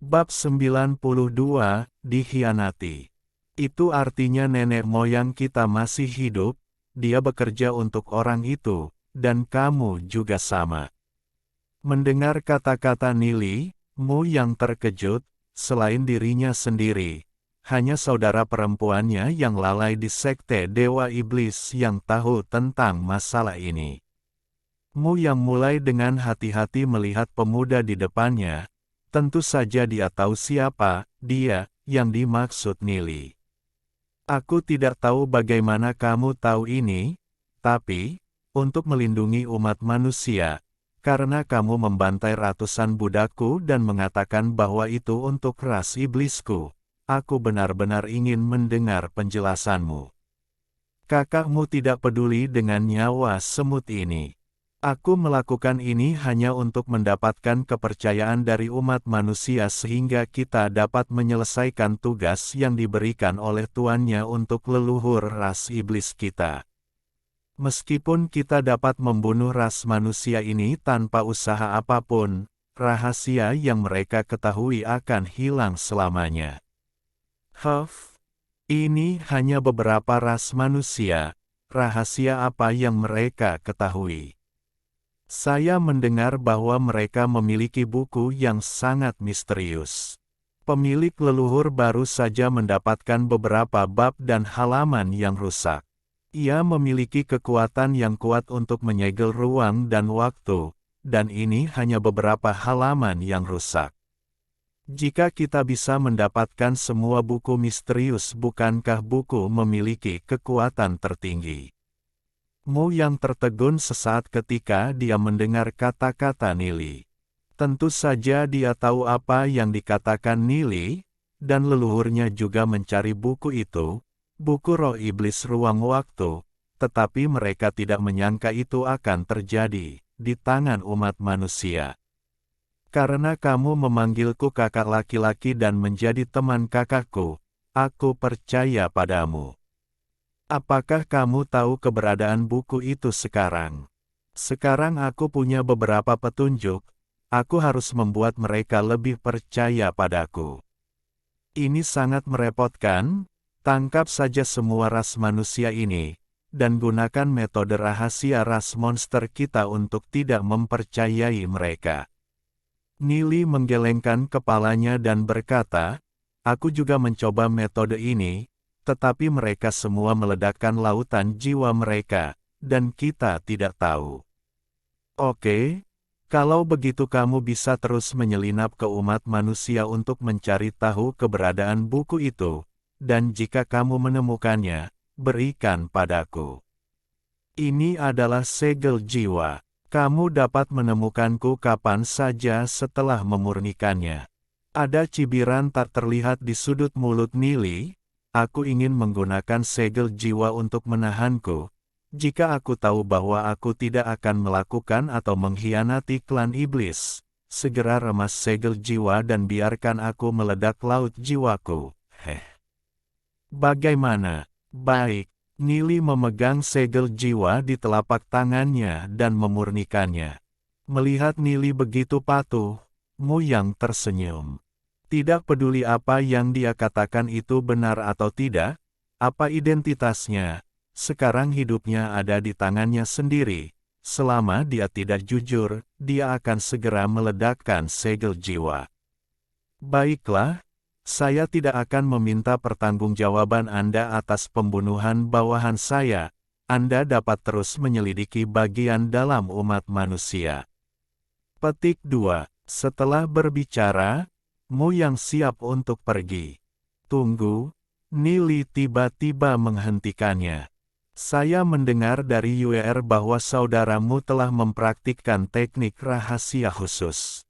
Bab 92, Dikhianati. Itu artinya nenek moyang kita masih hidup, dia bekerja untuk orang itu, dan kamu juga sama. Mendengar kata-kata Nili, Mu yang terkejut, selain dirinya sendiri, hanya saudara perempuannya yang lalai di sekte Dewa Iblis yang tahu tentang masalah ini. Mu yang mulai dengan hati-hati melihat pemuda di depannya. Tentu saja dia tahu siapa dia yang dimaksud Nili. Aku tidak tahu bagaimana kamu tahu ini, tapi, untuk melindungi umat manusia, karena kamu membantai ratusan budakku dan mengatakan bahwa itu untuk ras iblisku, aku benar-benar ingin mendengar penjelasanmu. Kakakmu tidak peduli dengan nyawa semut ini. Aku melakukan ini hanya untuk mendapatkan kepercayaan dari umat manusia sehingga kita dapat menyelesaikan tugas yang diberikan oleh tuannya untuk leluhur ras iblis kita. Meskipun kita dapat membunuh ras manusia ini tanpa usaha apapun, rahasia yang mereka ketahui akan hilang selamanya. Ini hanya beberapa ras manusia, rahasia apa yang mereka ketahui? Saya mendengar bahwa mereka memiliki buku yang sangat misterius. Pemilik leluhur baru saja mendapatkan beberapa bab dan halaman yang rusak. Ia memiliki kekuatan yang kuat untuk menyegel ruang dan waktu, dan ini hanya beberapa halaman yang rusak. Jika kita bisa mendapatkan semua buku misterius, bukankah buku memiliki kekuatan tertinggi? Mu yang tertegun sesaat ketika dia mendengar kata-kata Nili. Tentu saja dia tahu apa yang dikatakan Nili, dan leluhurnya juga mencari buku itu, buku roh iblis ruang waktu, tetapi mereka tidak menyangka itu akan terjadi di tangan umat manusia. Karena kamu memanggilku kakak laki-laki dan menjadi teman kakakku, aku percaya padamu. Apakah kamu tahu keberadaan buku itu sekarang? Sekarang aku punya beberapa petunjuk, aku harus membuat mereka lebih percaya padaku. Ini sangat merepotkan, tangkap saja semua ras manusia ini, dan gunakan metode rahasia ras monster kita untuk tidak mempercayai mereka. Nili menggelengkan kepalanya dan berkata, aku juga mencoba metode ini, tetapi mereka semua meledakkan lautan jiwa mereka, dan kita tidak tahu. Oke, kalau begitu kamu bisa terus menyelinap ke umat manusia untuk mencari tahu keberadaan buku itu, dan jika kamu menemukannya, berikan padaku. Ini adalah segel jiwa. Kamu dapat menemukanku kapan saja setelah memurnikannya. Ada cibiran tak terlihat di sudut mulut Nili. Aku ingin menggunakan segel jiwa untuk menahanku. Jika aku tahu bahwa aku tidak akan melakukan atau mengkhianati klan iblis, segera remas segel jiwa dan biarkan aku meledak laut jiwaku. Bagaimana? Baik. Nili memegang segel jiwa di telapak tangannya dan memurnikannya. Melihat Nili begitu patuh, Mu yang tersenyum. Tidak peduli apa yang dia katakan itu benar atau tidak, apa identitasnya, sekarang hidupnya ada di tangannya sendiri. Selama dia tidak jujur, dia akan segera meledakkan segel jiwa. Baiklah, saya tidak akan meminta pertanggungjawaban Anda atas pembunuhan bawahan saya. Anda dapat terus menyelidiki bagian dalam umat manusia. Petik 2. Setelah berbicara, Mu yang siap untuk pergi. Tunggu, Nili tiba-tiba menghentikannya. Saya mendengar dari UR bahwa saudaramu telah mempraktikkan teknik rahasia khusus.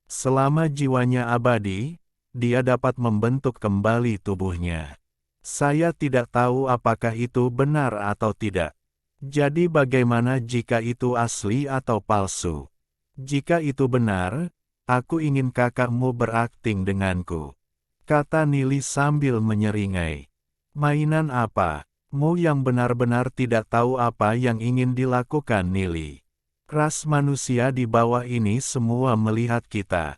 Selama jiwanya abadi, dia dapat membentuk kembali tubuhnya. Saya tidak tahu apakah itu benar atau tidak. Jadi bagaimana jika itu asli atau palsu? Jika itu benar, aku ingin kakakmu berakting denganku. Kata Nili sambil menyeringai. Mainan apa? Mu yang benar-benar tidak tahu apa yang ingin dilakukan Nili. Ras manusia di bawah ini semua melihat kita.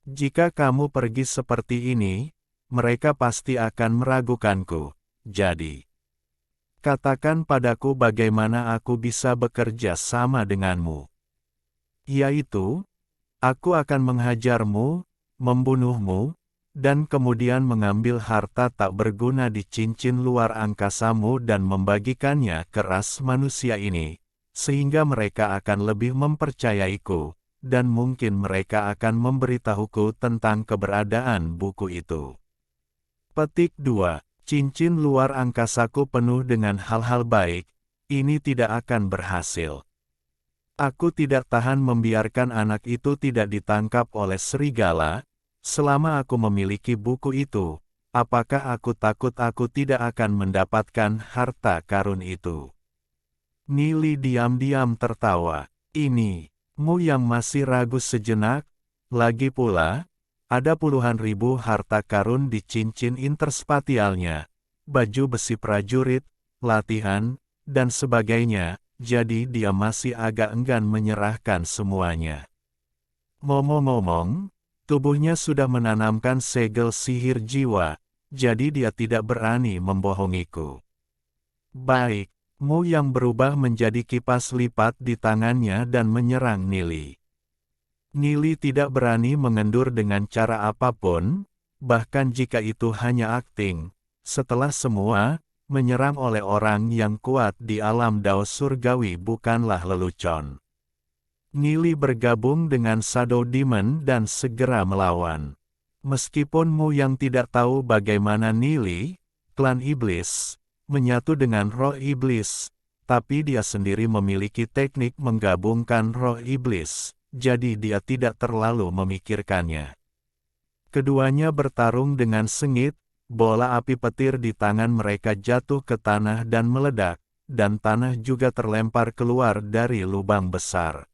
Jika kamu pergi seperti ini, mereka pasti akan meragukanku. Jadi, katakan padaku bagaimana aku bisa bekerja sama denganmu. Yaitu, aku akan menghajarmu, membunuhmu, dan kemudian mengambil harta tak berguna di cincin luar angkasamu dan membagikannya ke ras manusia ini, sehingga mereka akan lebih mempercayaiku, dan mungkin mereka akan memberitahuku tentang keberadaan buku itu. Petik 2. Cincin luar angkasaku penuh dengan hal-hal baik, ini tidak akan berhasil. Aku tidak tahan membiarkan anak itu tidak ditangkap oleh serigala. Selama aku memiliki buku itu, apakah aku takut aku tidak akan mendapatkan harta karun itu? Nili diam-diam tertawa. Mu yang masih ragu sejenak, lagi pula, ada puluhan ribu harta karun di cincin interspatialnya, baju besi prajurit, latihan, dan sebagainya. Jadi dia masih agak enggan menyerahkan semuanya. Ngomong-ngomong, tubuhnya sudah menanamkan segel sihir jiwa, jadi dia tidak berani membohongiku. Baik, Mu yang berubah menjadi kipas lipat di tangannya dan menyerang Nili. Nili tidak berani mengendur dengan cara apapun, bahkan jika itu hanya akting. Setelah semua, menyerang oleh orang yang kuat di alam Dao surgawi bukanlah lelucon. Nili bergabung dengan Shadow Demon dan segera melawan. Meskipun Mu yang tidak tahu bagaimana Nili, klan iblis, menyatu dengan roh iblis, tapi dia sendiri memiliki teknik menggabungkan roh iblis, jadi dia tidak terlalu memikirkannya. Keduanya bertarung dengan sengit. Bola api petir di tangan mereka jatuh ke tanah dan meledak, dan tanah juga terlempar keluar dari lubang besar.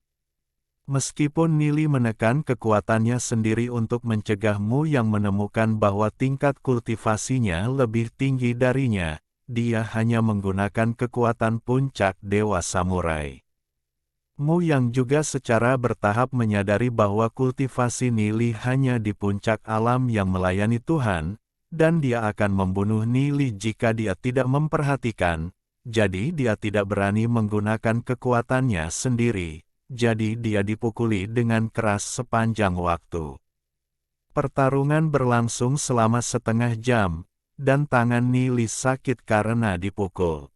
Meskipun Nili menekan kekuatannya sendiri untuk mencegah Mu yang menemukan bahwa tingkat kultivasinya lebih tinggi darinya, dia hanya menggunakan kekuatan puncak Dewa Samurai. Mu yang juga secara bertahap menyadari bahwa kultivasi Nili hanya di puncak alam yang melayani Tuhan, dan dia akan membunuh Nili jika dia tidak memperhatikan, jadi dia tidak berani menggunakan kekuatannya sendiri, jadi dia dipukuli dengan keras sepanjang waktu. Pertarungan berlangsung selama setengah jam, dan tangan Nili sakit karena dipukul.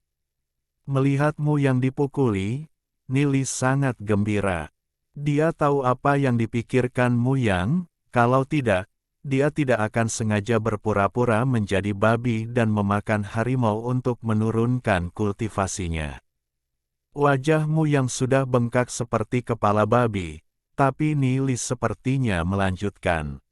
Melihat Mu yang dipukuli, Nili sangat gembira. Dia tahu apa yang dipikirkan Mu Yang, kalau tidak, dia tidak akan sengaja berpura-pura menjadi babi dan memakan harimau untuk menurunkan kultivasinya. Wajahmu yang sudah bengkak seperti kepala babi, tapi Nili sepertinya melanjutkan.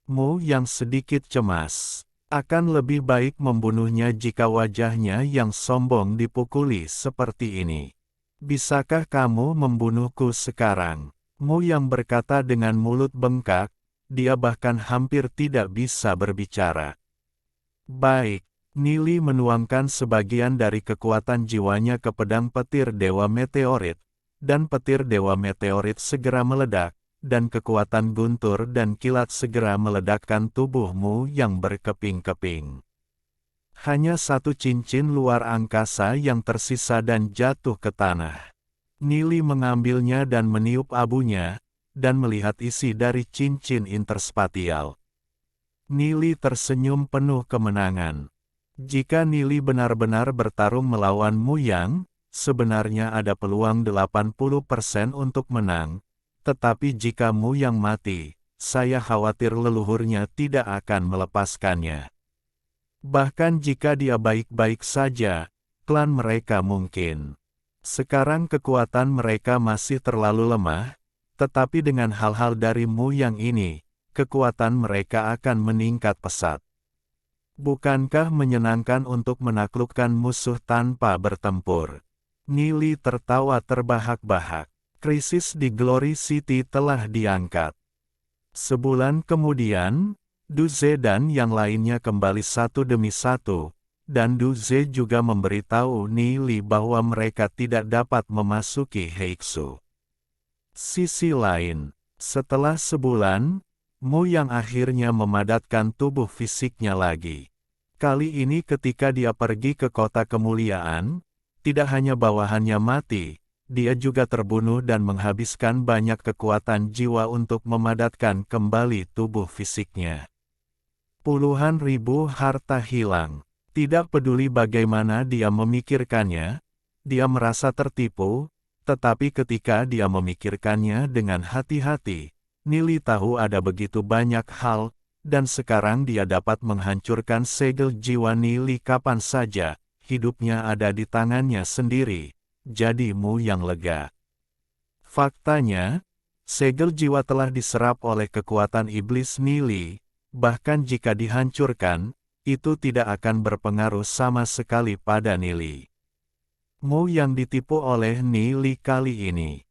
Mu yang sedikit cemas, akan lebih baik membunuhnya jika wajahnya yang sombong dipukuli seperti ini. Bisakah kamu membunuhku sekarang? Mu yang berkata dengan mulut bengkak, dia bahkan hampir tidak bisa berbicara. Baik, Nili menuangkan sebagian dari kekuatan jiwanya ke pedang petir Dewa Meteorit, dan petir Dewa Meteorit segera meledak, dan kekuatan guntur dan kilat segera meledakkan tubuhmu yang berkeping-keping. Hanya satu cincin luar angkasa yang tersisa dan jatuh ke tanah. Nili mengambilnya dan meniup abunya, dan melihat isi dari cincin interspatial. Nili tersenyum penuh kemenangan. Jika Nili benar-benar bertarung melawan Mu Yang, sebenarnya ada peluang 80% untuk menang, tetapi jika Mu Yang mati, saya khawatir leluhurnya tidak akan melepaskannya. Bahkan jika dia baik-baik saja, klan mereka mungkin. Sekarang kekuatan mereka masih terlalu lemah, tetapi dengan hal-hal dari Mu Yang ini, kekuatan mereka akan meningkat pesat. Bukankah menyenangkan untuk menaklukkan musuh tanpa bertempur? Nili tertawa terbahak-bahak. Krisis di Glory City telah diangkat. Sebulan kemudian, Du Ze dan yang lainnya kembali satu demi satu, dan Du Ze juga memberitahu Nili bahwa mereka tidak dapat memasuki Heiksu. Sisi lain, setelah sebulan, Mu yang akhirnya memadatkan tubuh fisiknya lagi. Kali ini ketika dia pergi ke kota kemuliaan, tidak hanya bawahannya mati, dia juga terbunuh dan menghabiskan banyak kekuatan jiwa untuk memadatkan kembali tubuh fisiknya. Puluhan ribu harta hilang. Tidak peduli bagaimana dia memikirkannya, dia merasa tertipu, tetapi ketika dia memikirkannya dengan hati-hati, Nili tahu ada begitu banyak hal, dan sekarang dia dapat menghancurkan segel jiwa Nili kapan saja, hidupnya ada di tangannya sendiri, jadi Mu yang lega. Faktanya, segel jiwa telah diserap oleh kekuatan iblis Nili, bahkan jika dihancurkan, itu tidak akan berpengaruh sama sekali pada Nili. Mu yang ditipu oleh Nili kali ini.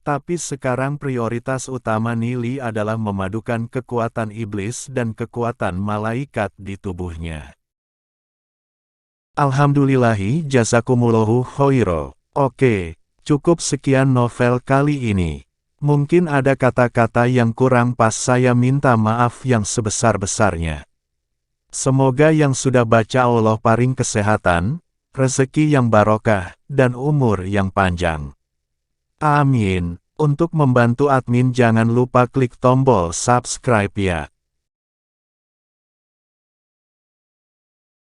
Tapi sekarang prioritas utama Nili adalah memadukan kekuatan iblis dan kekuatan malaikat di tubuhnya. Alhamdulillahi jazakumullahu khairo. Oke, cukup sekian novel kali ini. Mungkin ada kata-kata yang kurang pas, saya minta maaf yang sebesar-besarnya. Semoga yang sudah baca Allah paring kesehatan, rezeki yang barokah, dan umur yang panjang. Amin. Untuk membantu admin jangan lupa klik tombol subscribe ya.